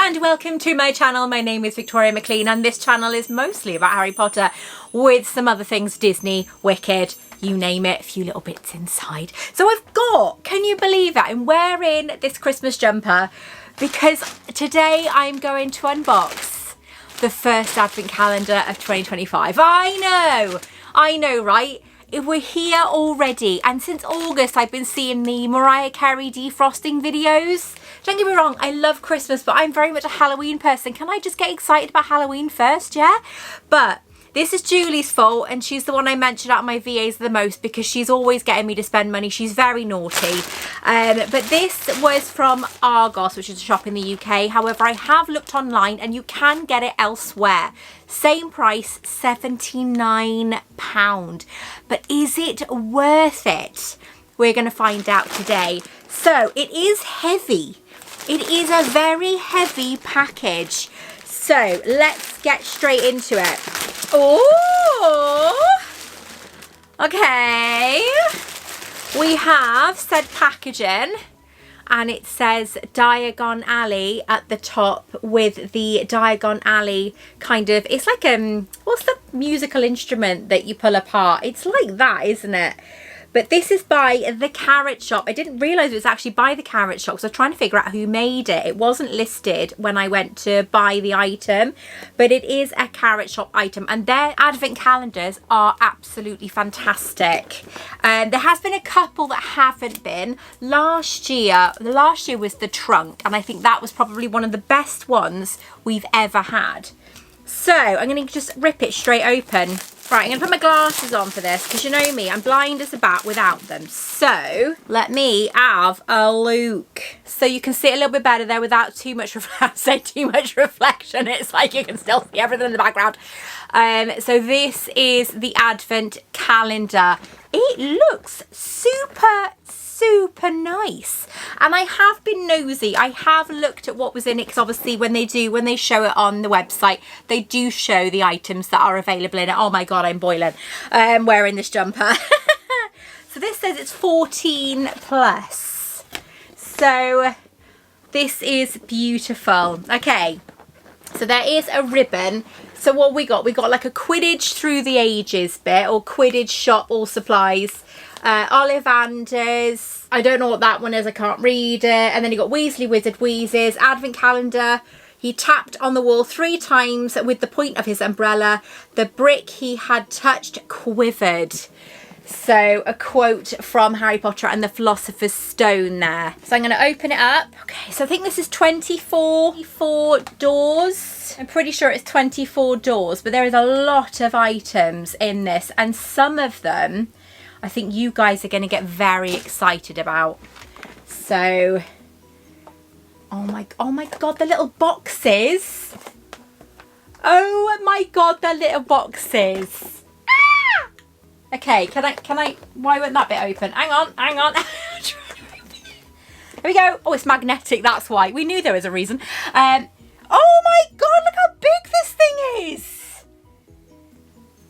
and welcome to my channel. My name is Victoria Maclean and this channel is mostly about Harry Potter with some other things, Disney, Wicked, you name it, a few little bits inside. So I've got, can you believe it, I'm wearing this Christmas jumper because today I'm going to unbox the first advent calendar of 2025. I know, right? We're here already, and since August I've been seeing the Mariah Carey defrosting videos. Don't get me wrong, I love Christmas, but I'm very much a Halloween person. Can I just get excited about Halloween first, yeah? But this is Julie's fault, and she's the one I mention out of my VAs the most because she's always getting me to spend money. She's very naughty. But this was from Argos, which is a shop in the UK. However, I have looked online and you can get it elsewhere. Same price, £79. But is it worth it? We're going to find out today. So it is heavy. It is a very heavy package. So let's get straight into it. Oh, okay. We have said packaging, and it says Diagon Alley at the top with the Diagon Alley kind of, it's like, what's the musical instrument that you pull apart? It's like that, isn't it? But this is by the Carat shop. I didn't realise it was actually by the Carat shop, so I was trying to figure out who made it. It wasn't listed when I went to buy the item, but it is a Carat shop item, and their advent calendars are absolutely fantastic. There has been a couple that haven't been. Last year was the trunk, and I think that was probably one of the best ones we've ever had. So I'm going to just rip it straight open. Right, I'm going to put my glasses on for this because you know me, I'm blind as a bat without them. So let me have a look. So you can see it a little bit better there without too much reflection. It's like you can still see everything in the background. So this is the advent calendar. It looks super nice, and I have been nosy. I have looked at what was in it because obviously when they show it on the website, they do show the items that are available in it. Oh my god, I'm boiling wearing this jumper. So this says it's 14 plus, so this is beautiful. Okay, so there is a ribbon. So what we got like a Quidditch through the ages bit, or Quidditch shop all supplies, Ollivanders, I don't know what that one is, I can't read it, and then you got Weasley Wizard Wheezes, advent calendar. He tapped on the wall 3 times with the point of his umbrella. The brick he had touched quivered. So a quote from Harry Potter and the Philosopher's Stone there. So I'm going to open it up. Okay, so I think this is 24 doors. I'm pretty sure it's 24 doors, but there is a lot of items in this, and some of them I think you guys are going to get very excited about. So, oh my god, the little boxes. Oh my god, the little boxes. Ah! Okay, can I, why won't that bit open? Hang on. Here we go. Oh, it's magnetic, that's why. We knew there was a reason. Oh my god, look how big this thing is.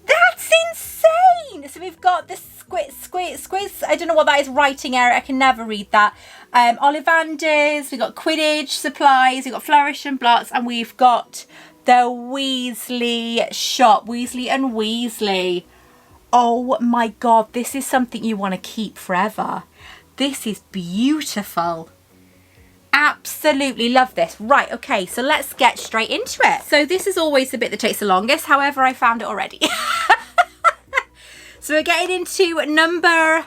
That's insane. So we've got the squiz. I don't know what that is, writing error. I can never read that. Ollivanders. We've got Quidditch supplies. We've got Flourish and Blots, and we've got the Weasley shop. Weasley and Weasley. Oh my god, this is something you want to keep forever. This is beautiful. Absolutely love this. Right, okay, so let's get straight into it. So this is always the bit that takes the longest. However, I found it already. So we're getting into number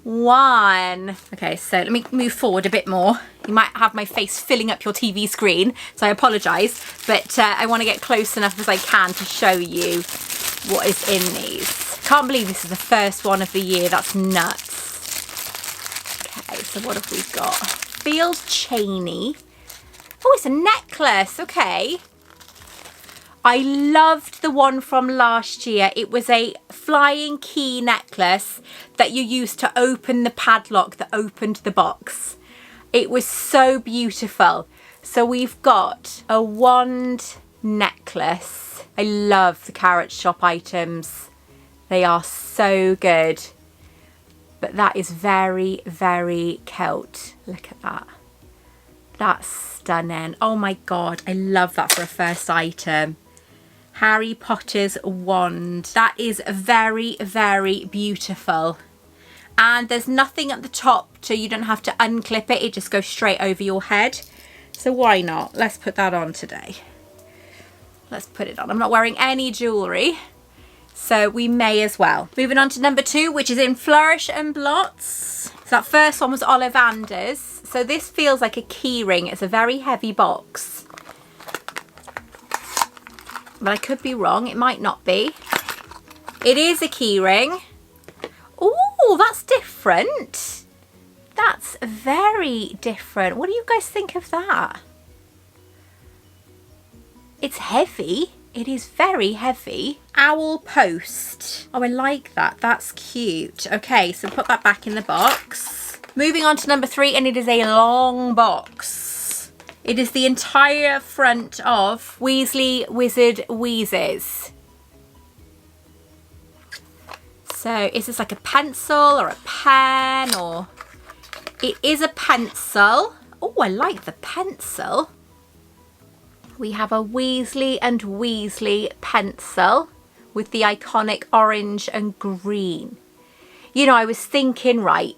1. Okay, so let me move forward a bit more. You might have my face filling up your TV screen, so I apologise, but I want to get close enough as I can to show you what is in these. Can't believe this is the first one of the year. That's nuts. Okay, so what have we got? Field Cheney. Oh, it's a necklace. Okay. I loved the one from last year. It was a flying key necklace that you used to open the padlock that opened the box. It was so beautiful. So we've got a wand necklace. I love the Carat shop items. They are so good. But that is very, very Celt. Look at that. That's stunning. Oh my God, I love that for a first item. Harry Potter's wand. That is very, very beautiful. And there's nothing at the top, so you don't have to unclip it. It just goes straight over your head. So why not? Let's put that on today. Let's put it on. I'm not wearing any jewellery, so we may as well. Moving on to number 2, which is in Flourish and Blots. So that first one was Ollivander's. So this feels like a key ring. It's a very heavy box. But I could be wrong. It might not be. It is a key ring. Oh, that's different. That's very different. What do you guys think of that? It's heavy. It is very heavy. Owl post. Oh, I like that. That's cute. Okay, so put that back in the box. Moving on to number 3, and it is a long box. It is the entire front of Weasley Wizard Wheezes. So is this like a pencil or a pen, or... It is a pencil. Oh, I like the pencil. We have a Weasley and Weasley pencil with the iconic orange and green. You know, I was thinking, right,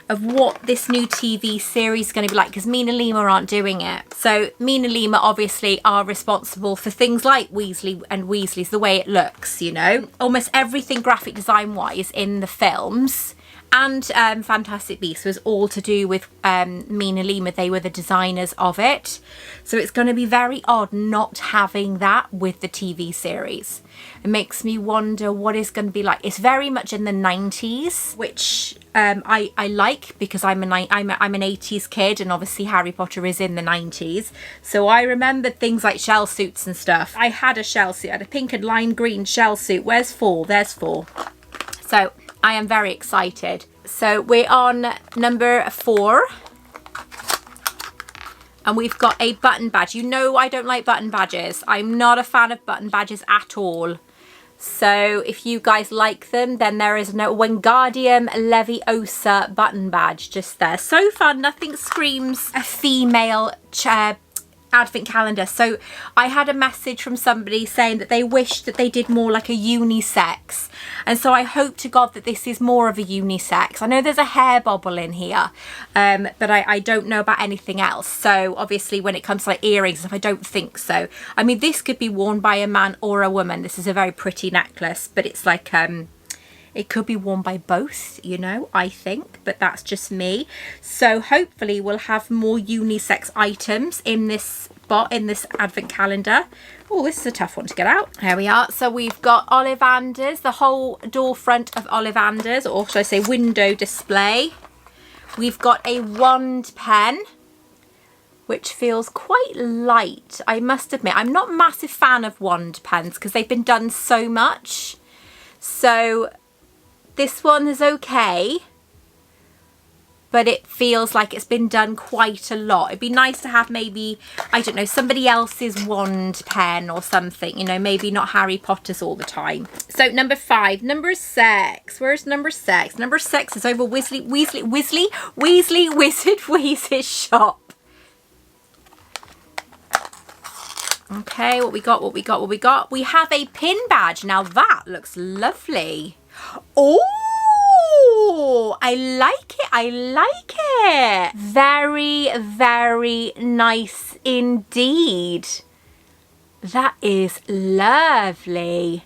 of what this new TV series is going to be like, because Mina Lima aren't doing it. So Mina Lima obviously are responsible for things like Weasley and Weasley's, the way it looks, you know. Almost everything graphic design wise in the films and Fantastic Beasts was all to do with Mina Lima. They were the designers of it. So it's going to be very odd not having that with the TV series. It makes me wonder what it's going to be like. It's very much in the 90s, which I like, because I'm an 80s kid, and obviously Harry Potter is in the 90s. So I remember things like shell suits and stuff. I had a shell suit. I had a pink and lime green shell suit. Where's 4? There's 4. So I am very excited. So we're on number 4. And we've got a button badge. You know I don't like button badges. I'm not a fan of button badges at all. So if you guys like them, then there is no Wingardium Leviosa button badge just there. So far, nothing screams a female advent calendar. So I had a message from somebody saying that they wish that they did more like a unisex, and so I hope to God that this is more of a unisex. I know there's a hair bobble in here, but I don't know about anything else. So obviously when it comes to like earrings, if I don't think so. I mean, this could be worn by a man or a woman. This is a very pretty necklace, but it's like it could be worn by both, you know, I think, but that's just me. So hopefully we'll have more unisex items in this advent calendar. Oh, this is a tough one to get out. There we are. So we've got Ollivander's, the whole door front of Ollivander's, or should I say window display. We've got a wand pen, which feels quite light. I must admit, I'm not a massive fan of wand pens because they've been done so much. So this one is okay, but it feels like it's been done quite a lot. It'd be nice to have maybe, I don't know, somebody else's wand pen or something, you know, maybe not Harry Potter's all the time. So number 5, number 6. Where's number 6? Number 6 is over Weasley Wizard Wheezes shop. Okay, what we got? We have a pin badge. Now that looks lovely. Oh, I like it. Very, very nice indeed. That is lovely.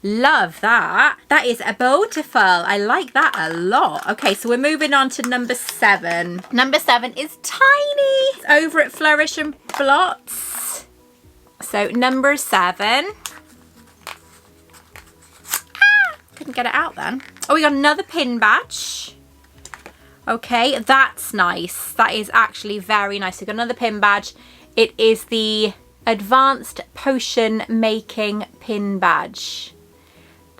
Love that. That is beautiful. I like that a lot. Okay, so we're moving on to number 7. Number 7 is tiny. It's over at Flourish and Blots. So number 7. Couldn't get it out then. Oh, we got another pin badge. Okay, that's nice. That is actually very nice. We got another pin badge. It is the Advanced Potion Making pin badge.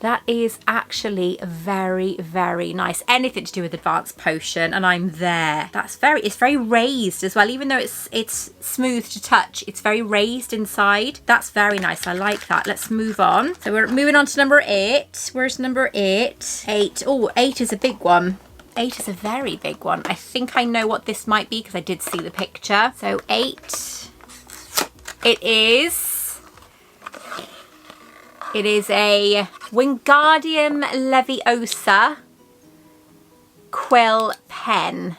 That is actually very, very nice. Anything to do with advanced potion, and I'm there. It's very raised as well. Even though it's smooth to touch, it's very raised inside. That's very nice. I like that. Let's move on. So we're moving on to number 8. Where's number 8? 8. Oh, 8 is a big one. 8 is a very big one. I think I know what this might be because I did see the picture. So 8, it is a Wingardium Leviosa quill pen.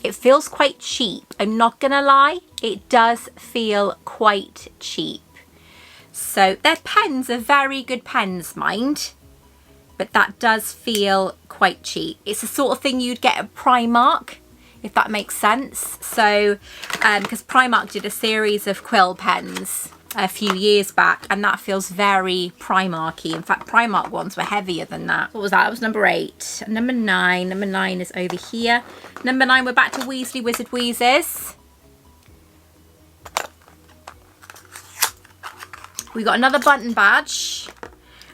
It feels quite cheap. I'm not gonna lie, it does feel quite cheap. So their pens are very good pens, mind, but that does feel quite cheap. It's the sort of thing you'd get at Primark, if that makes sense. So, because Primark did a series of quill pens a few years back, and that feels very Primarky. In fact, Primark ones were heavier than that. What was that? That was number 8. Number 9. Number 9 is over here. Number 9, we're back to Weasley Wizard Wheezes. We got another button badge,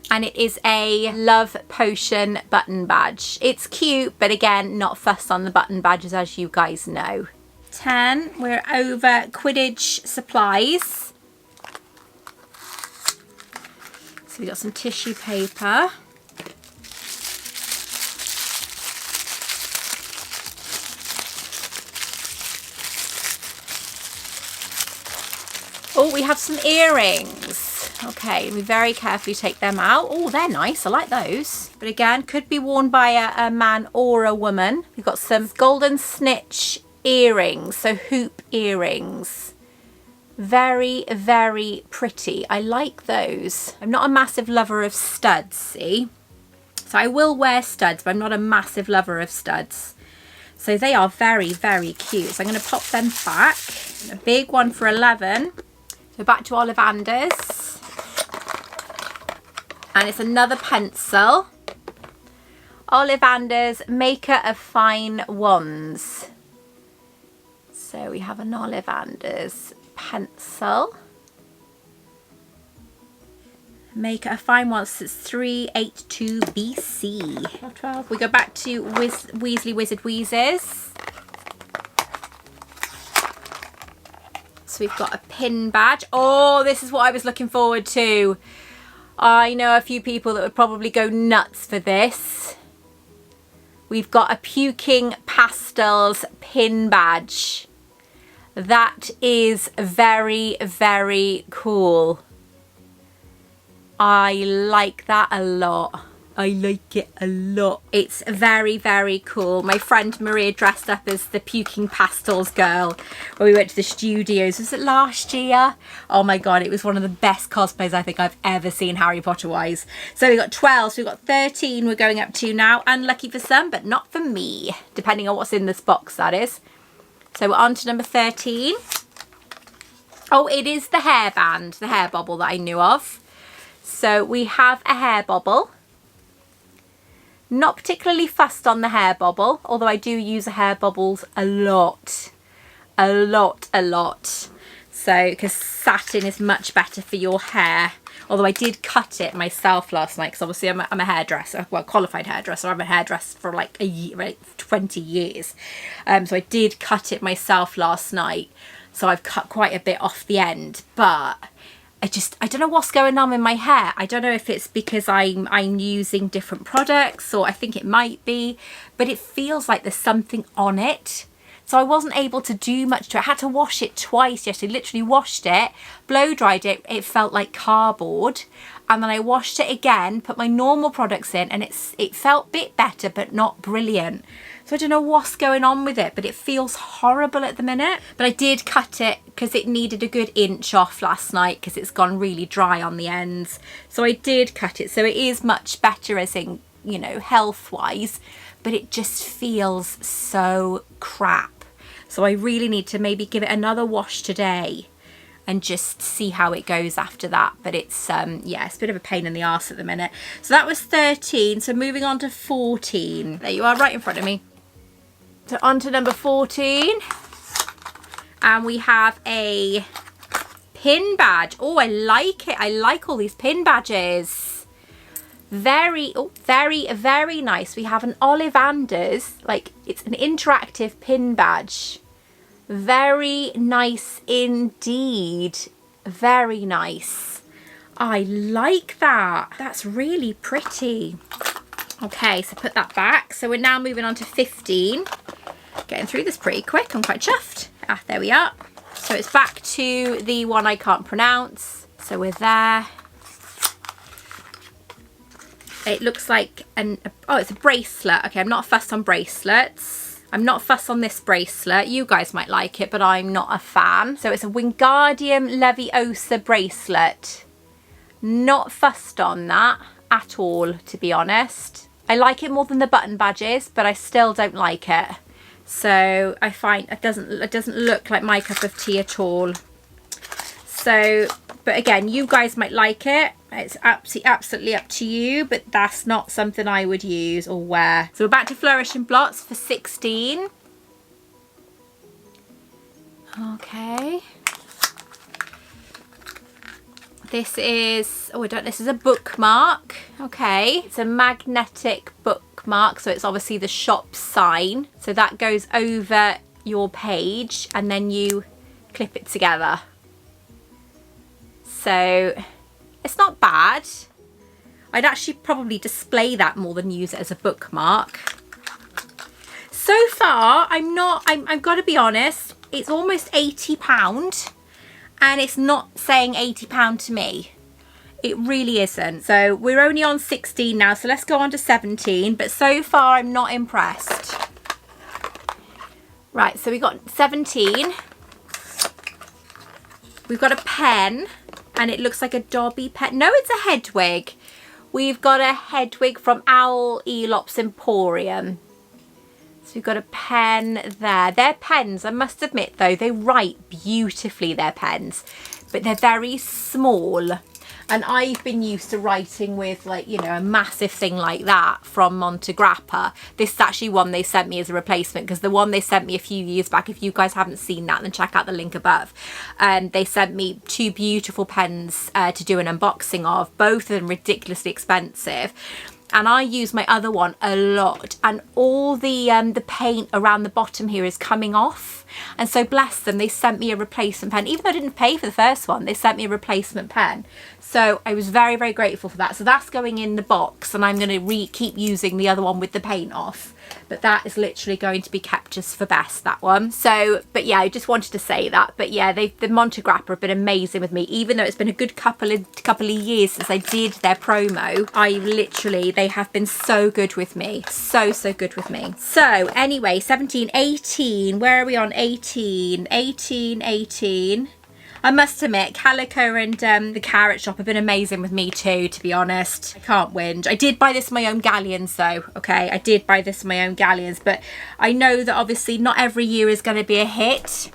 and it is a Love Potion button badge. It's cute, but again, not fussed on the button badges, as you guys know. 10, we're over Quidditch supplies. So we got some tissue paper. Oh, we have some earrings. Okay, we very carefully take them out. Oh, they're nice. I like those. But again, could be worn by a man or a woman. We've got some golden snitch earrings, so hoop earrings. Very, very pretty. I like those. I'm not a massive lover of studs, see? So I will wear studs, but I'm not a massive lover of studs. So they are very, very cute. So I'm going to pop them back. A big one for 11. So back to Ollivander's. And it's another pencil. Ollivander's Maker of Fine Wands. So we have an Ollivander's pencil. Maker of Fine Wands, it's 382 BC. 12. We go back to Weasley Wizard Wheezes. So we've got a pin badge. Oh, this is what I was looking forward to. I know a few people that would probably go nuts for this. We've got a Puking Pastels pin badge. That is very, very cool. I like that a lot. I like it a lot. It's very, very cool. My friend Maria dressed up as the Puking Pastels girl when we went to the studios. Was it last year? Oh my God, it was one of the best cosplays I think I've ever seen Harry Potter wise. So we got 12, so we've got 13 we're going up to now. Unlucky for some, but not for me. Depending on what's in this box, that is. So we're on to number 13. Oh, it is the hairband, the hair bobble that I knew of. So we have a hair bobble. Not particularly fussed on the hair bobble, although I do use the hair bobbles a lot. A lot. So, because satin is much better for your hair. Although I did cut it myself last night, because obviously I'm a hairdresser, well, qualified hairdresser. I'm a hairdresser for like a year, like 20 years. So I did cut it myself last night. So I've cut quite a bit off the end, but I don't know what's going on in my hair. I don't know if it's because I'm using different products, or I think it might be, but it feels like there's something on it. So I wasn't able to do much to it. I had to wash it twice yesterday. Literally washed it, blow dried it. It felt like cardboard. And then I washed it again, put my normal products in, and it felt a bit better, but not brilliant. So I don't know what's going on with it, but it feels horrible at the minute. But I did cut it because it needed a good inch off last night because it's gone really dry on the ends. So I did cut it. So it is much better as in, you know, health-wise, but it just feels so crap. So I really need to maybe give it another wash today and just see how it goes after that. But it's, yeah, it's a bit of a pain in the arse at the minute. So that was 13. So moving on to 14. There you are, right in front of me. So on to number 14. And we have a pin badge. Oh, I like it. I like all these pin badges. Very, very nice. We have an Ollivander's, like, it's an interactive pin badge. Very nice indeed. Very nice. I like that. That's really pretty. Okay, so put that back. So we're now moving on to 15. Getting through this pretty quick. I'm quite chuffed. Ah, there we are. So it's back to the one I can't pronounce. So we're there. It looks like oh, it's a bracelet. Okay, I'm not fussed on bracelets. I'm not fussed on this bracelet. You guys might like it, but I'm not a fan. So it's a Wingardium Leviosa bracelet. Not fussed on that at all, to be honest. I like it more than the button badges, but I still don't like it. So I find it doesn't look like my cup of tea at all. So, but again, you guys might like it. It's absolutely up to you, but that's not something I would use or wear. So we're back to Flourish and Blots for 16. Okay. This is, this is a bookmark. Okay, it's a magnetic bookmark, so it's obviously the shop sign. So that goes over your page and then you clip it together. So it's not bad. I'd actually probably display that more than use it as a bookmark. So far, I've got to be honest, it's almost £80. And it's not saying £80 to me. It really isn't. So we're only on 16 now, so let's go on to 17. But so far, I'm not impressed. Right, so we got 17. We've got a pen, and it looks like a Dobby pen. No, it's a Hedwig. We've got a Hedwig from Owl Elop's Emporium. So we've got a pen there. They're pens, I must admit though, they write beautifully, their pens, but they're very small. And I've been used to writing with, like, you know, a massive thing like that from Montegrappa. This is actually one they sent me as a replacement, because the one they sent me a few years back, if you guys haven't seen that, then check out the link above. They sent me two beautiful pens to do an unboxing of, both of them ridiculously expensive. And I use my other one a lot, and all the paint around the bottom here is coming off. And so bless them, they sent me a replacement pen. Even though I didn't pay for the first one, they sent me a replacement pen. So I was very, very grateful for that. So that's going in the box, and I'm going to keep using the other one with the paint off. But that is literally going to be kept just for best, that one. So, but yeah, I just wanted to say that. But yeah, the Montegrappa have been amazing with me. Even though it's been a good couple of years since I did their promo, they have been so good with me. So good with me. So anyway, 17, 18. Where are we on 18? 18. I must admit, Calico and the Carat shop have been amazing with me too, to be honest. I can't whinge. I did buy this in my own galleons though, okay? I did buy this in my own galleons, but I know that obviously not every year is going to be a hit.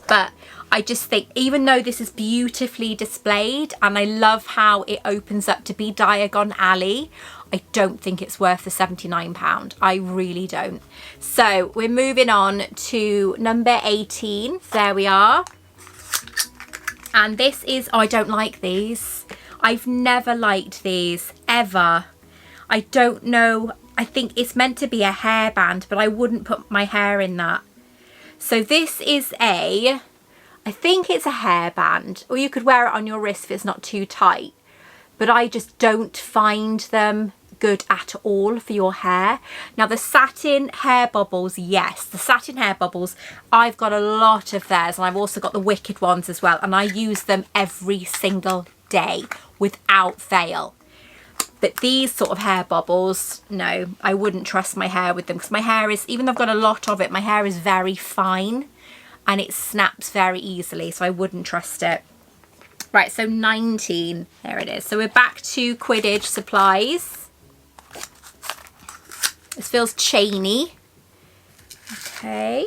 But I just think, even though this is beautifully displayed and I love how it opens up to be Diagon Alley, I don't think it's worth the £79. I really don't. So we're moving on to number 18. There we are. And this is, oh, I don't like these. I've never liked these, ever. I don't know. I think it's meant to be a hairband, but I wouldn't put my hair in that. So this is I think it's a hairband, or you could wear it on your wrist if it's not too tight. But I just don't find them good at all for your hair. Now the satin hair bubbles, yes, the satin hair bubbles, I've got a lot of theirs, and I've also got the Wicked ones as well, and I use them every single day without fail. But these sort of hair bubbles, no, I wouldn't trust my hair with them, because my hair is, even though I've got a lot of it, my hair is very fine and it snaps very easily, so I wouldn't trust it. Right, so 19, there it is. So we're back to Quidditch supplies. This feels chainy. Okay.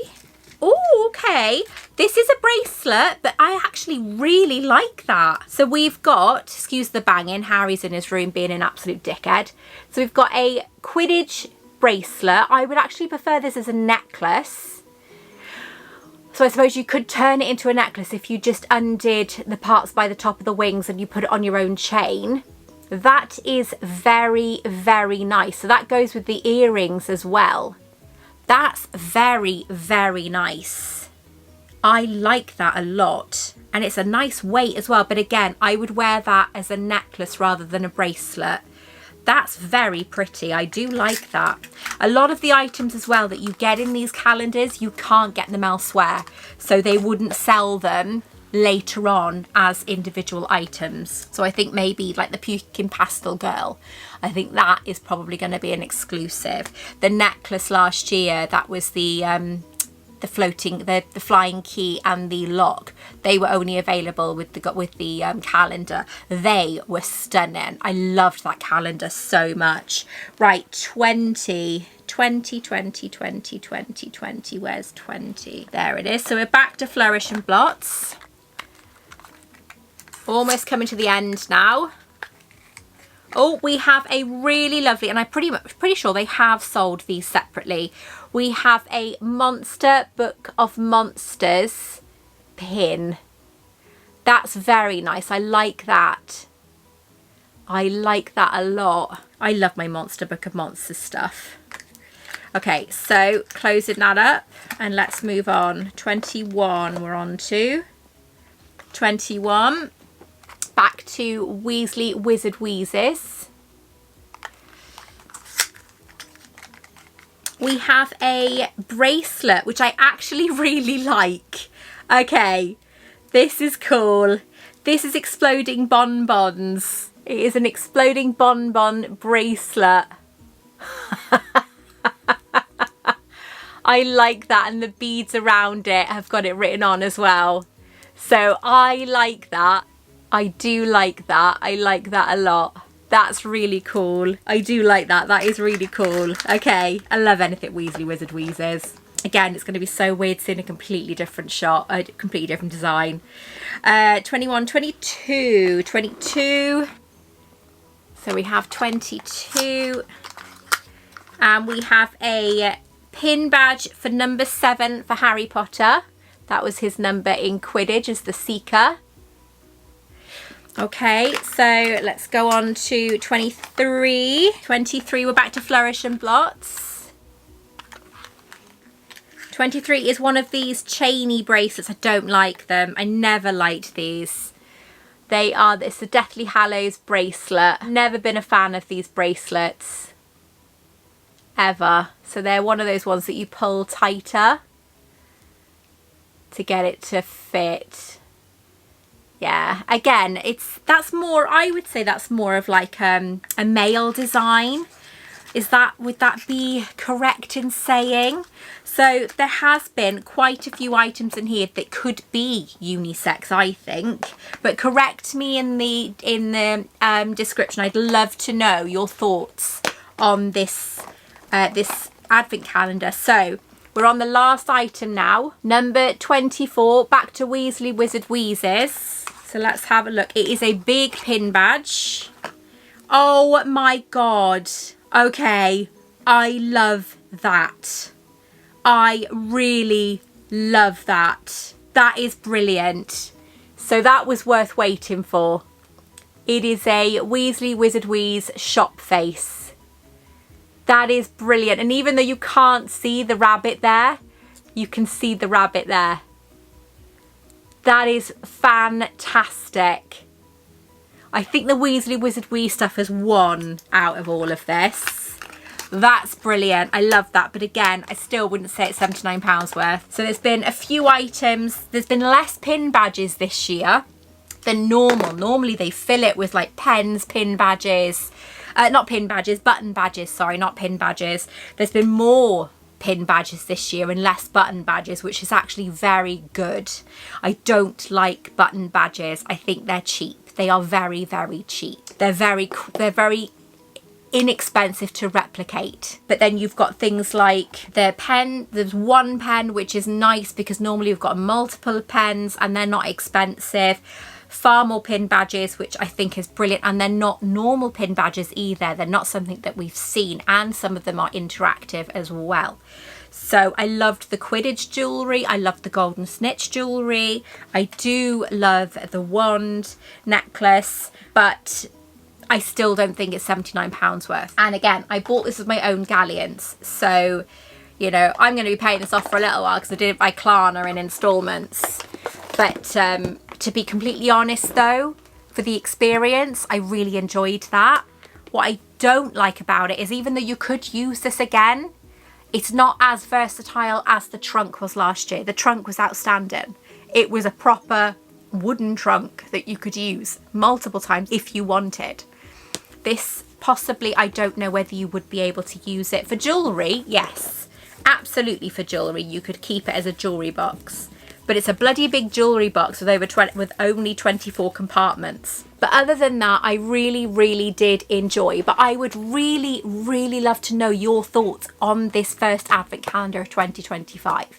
Oh, okay. This is a bracelet, but I actually really like that. So we've got, excuse the banging, Harry's in his room being an absolute dickhead. So we've got a Quidditch bracelet. I would actually prefer this as a necklace. So I suppose you could turn it into a necklace if you just undid the parts by the top of the wings and you put it on your own chain. That is very, very nice. So that goes with the earrings as well. That's very, very nice. I like that a lot. And it's a nice weight as well. But again, I would wear that as a necklace rather than a bracelet. That's very pretty. I do like that. A lot of the items as well that you get in these calendars, you can't get them elsewhere. So they wouldn't sell them later on as individual items. So I think maybe like the Pumpkin Pastel Girl, I think that is probably going to be an exclusive. The necklace last year, that was the flying key and the lock. They were only available with the calendar. They were stunning. I loved that calendar so much. Right, 20. Where's 20? There it is. So we're back to Flourish and Blots. Almost coming to the end now. Oh, we have a really lovely, and I'm pretty sure they have sold these separately. We have a Monster Book of Monsters pin. That's very nice. I like that. I like that a lot. I love my Monster Book of Monsters stuff. Okay, so closing that up and let's move on. 21 we're on to. 21. Back to Weasley Wizard Wheezes. We have a bracelet, which I actually really like. Okay, this is cool. This is exploding bonbons. It is an exploding bonbon bracelet. I like that, and the beads around it have got it written on as well. So I like that. I do like that. I like that a lot. That's really cool. I do like that. That is really cool. Okay, I love anything Weasley Wizard Wheezes. Again, it's going to be so weird seeing a completely different shot, a completely different design. 21, 22. So we have 22. And we have a pin badge for number 7 for Harry Potter. That was his number in Quidditch as the Seeker. Okay, so let's go on to 23. 23, we're back to Flourish and Blots. 23 is one of these chainy bracelets. I don't like them. I never liked these. It's a Deathly Hallows bracelet. Never been a fan of these bracelets. Ever. So they're one of those ones that you pull tighter to get it to fit. Yeah, again, I would say that's more of like a male design. Would that be correct in saying? So there has been quite a few items in here that could be unisex, I think. But correct me in the description. I'd love to know your thoughts on this this advent calendar. So we're on the last item now, number 24. Back to Weasley Wizard Wheezes. So let's have a look. It is a big pin badge. Oh my god. Okay, I love that. I really love that. That is brilliant. So that was worth waiting for. It is a Weasley Wizard Wheeze shop face. That is brilliant. And even though you can't see the rabbit there, you can see the rabbit there. That is fantastic. I think the Weasley Wizard Wheeze stuff has won out of all of this. That's brilliant. I love that. But again, I still wouldn't say it's £79 worth. So there's been a few items. There's been less pin badges this year than normal. Normally they fill it with like pens, pin badges. Not pin badges, button badges. Sorry, not pin badges. There's been more pin badges this year and less button badges, which is actually very good. I don't like button badges. I think they're cheap. They are very, very cheap. They're very inexpensive to replicate. But then you've got things like the pen. There's one pen which is nice because normally you've got multiple pens and they're not expensive. Far more pin badges, which I think is brilliant, and they're not normal pin badges either. They're not something that we've seen, and some of them are interactive as well. So I loved the Quidditch jewellery. I loved the golden snitch jewellery. I do love the wand necklace, but I still don't think it's £79 worth. And again, I bought this with my own galleons, so you know I'm going to be paying this off for a little while because I did it by Klarna in instalments. But to be completely honest though, for the experience, I really enjoyed that. What I don't like about it is, even though you could use this again, it's not as versatile as the trunk was last year. The trunk was outstanding. It was a proper wooden trunk that you could use multiple times if you wanted. This possibly, I don't know whether you would be able to use it for jewellery. Yes, absolutely for jewellery. You could keep it as a jewellery box. But it's a bloody big jewellery box with only 24 compartments. But other than that, I really did enjoy. But I would really love to know your thoughts on this first advent calendar of 2025.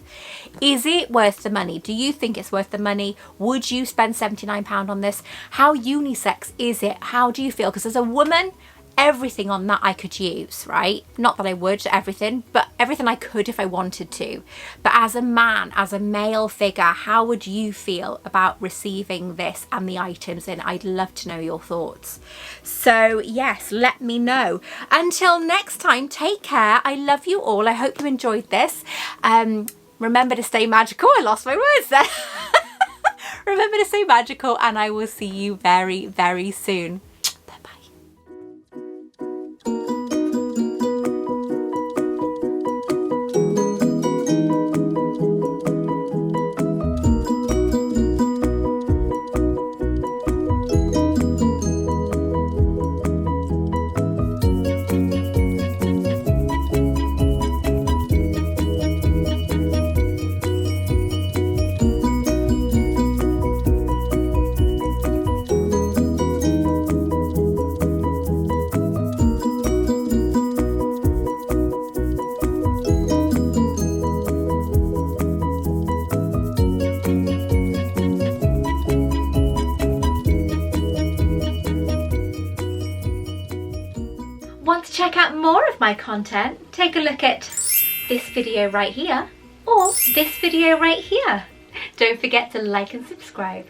Is it worth the money? Do you think it's worth the money? Would you spend £79 on this? How unisex is it? How do you feel? Because as a woman, everything on that I could use, right? Not that I would everything, but everything I could if I wanted to. But as a man, as a male figure, how would you feel about receiving this and the items in? I'd love to know your thoughts. So yes, let me know. Until next time, take care. I love you all. I hope you enjoyed this. Remember to stay magical. I lost my words there. Remember to stay magical, and I will see you very soon. Want to check out more of my content? Take a look at this video right here or this video right here. Don't forget to like and subscribe.